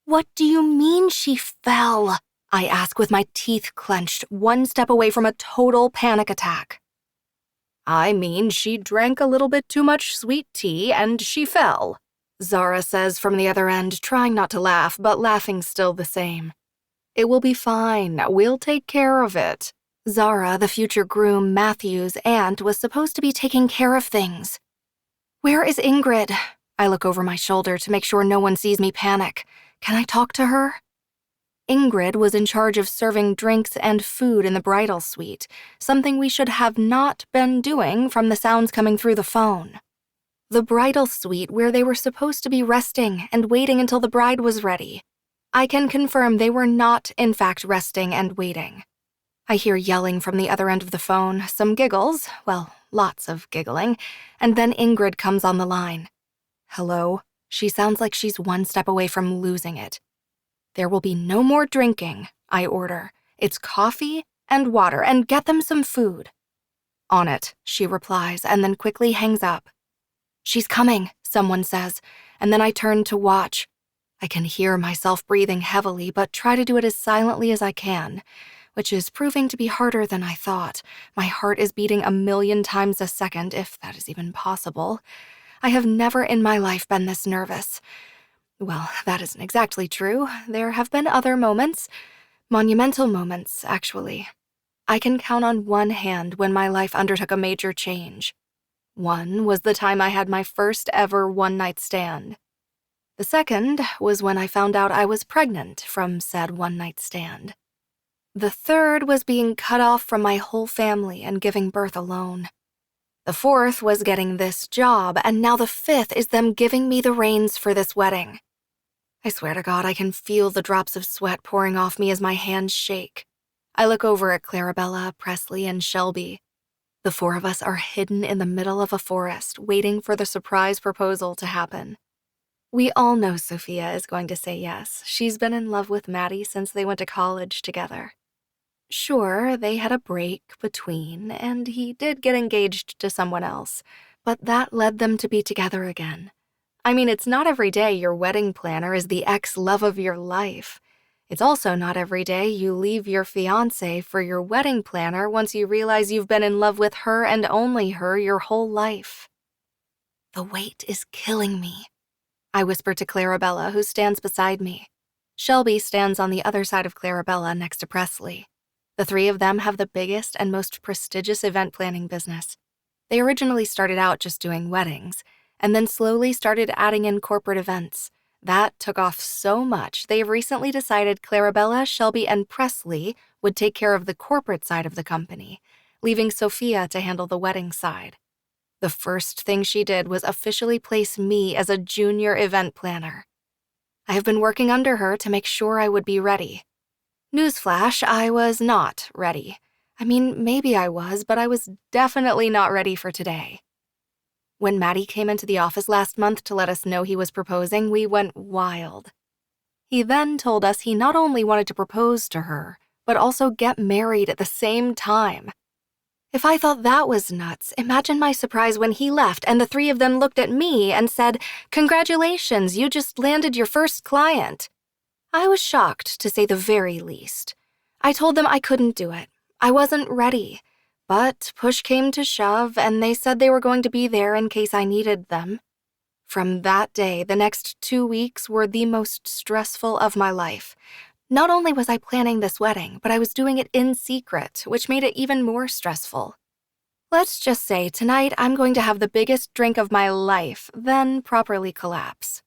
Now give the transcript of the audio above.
What do you mean she fell? I ask with my teeth clenched, one step away from a total panic attack. I mean, she drank a little bit too much sweet tea and she fell, Zara says from the other end, trying not to laugh, but laughing still the same. It will be fine. We'll take care of it. Zara, the future groom Matthew's aunt, was supposed to be taking care of things. Where is Ingrid? I look over my shoulder to make sure no one sees me panic. Can I talk to her? Ingrid was in charge of serving drinks and food in the bridal suite, something we should have not been doing from the sounds coming through the phone. The bridal suite where they were supposed to be resting and waiting until the bride was ready. I can confirm they were not, in fact, resting and waiting. I hear yelling from the other end of the phone, some giggles, well, lots of giggling, and then Ingrid comes on the line. Hello? She sounds like she's one step away from losing it. There will be no more drinking, I order. It's coffee and water, and get them some food. On it, she replies, and then quickly hangs up. She's coming, someone says, and then I turn to watch. I can hear myself breathing heavily, but try to do it as silently as I can, which is proving to be harder than I thought. My heart is beating 1,000,000 times a second, if that is even possible. I have never in my life been this nervous. Well, that isn't exactly true. There have been other moments. Monumental moments, actually. I can count on one hand when my life undertook a major change. One was the time I had my first ever one-night stand. The second was when I found out I was pregnant from said one-night stand. The third was being cut off from my whole family and giving birth alone. The fourth was getting this job, and now the fifth is them giving me the reins for this wedding. I swear to God, I can feel the drops of sweat pouring off me as my hands shake. I look over at Clarabella, Presley, and Shelby. The four of us are hidden in the middle of a forest, waiting for the surprise proposal to happen. We all know Sophia is going to say yes. She's been in love with Maddie since they went to college together. Sure, they had a break between, and he did get engaged to someone else, but that led them to be together again. I mean, it's not every day your wedding planner is the ex-love of your life. It's also not every day you leave your fiancé for your wedding planner once you realize you've been in love with her and only her your whole life. The weight is killing me, I whisper to Clarabella, who stands beside me. Shelby stands on the other side of Clarabella next to Presley. The three of them have the biggest and most prestigious event planning business. They originally started out just doing weddings, and then slowly started adding in corporate events. That took off so much, they've recently decided Clarabella, Shelby, and Presley would take care of the corporate side of the company, leaving Sophia to handle the wedding side. The first thing she did was officially place me as a junior event planner. I have been working under her to make sure I would be ready. Newsflash, I was not ready. I mean, maybe I was, but I was definitely not ready for today. When Maddie came into the office last month to let us know he was proposing, we went wild. He then told us he not only wanted to propose to her, but also get married at the same time. If I thought that was nuts, imagine my surprise when he left and the three of them looked at me and said, "Congratulations, you just landed your first client." I was shocked, to say the very least. I told them I couldn't do it. I wasn't ready. But push came to shove, and they said they were going to be there in case I needed them. From that day, the next 2 weeks were the most stressful of my life. Not only was I planning this wedding, but I was doing it in secret, which made it even more stressful. Let's just say tonight I'm going to have the biggest drink of my life, then properly collapse.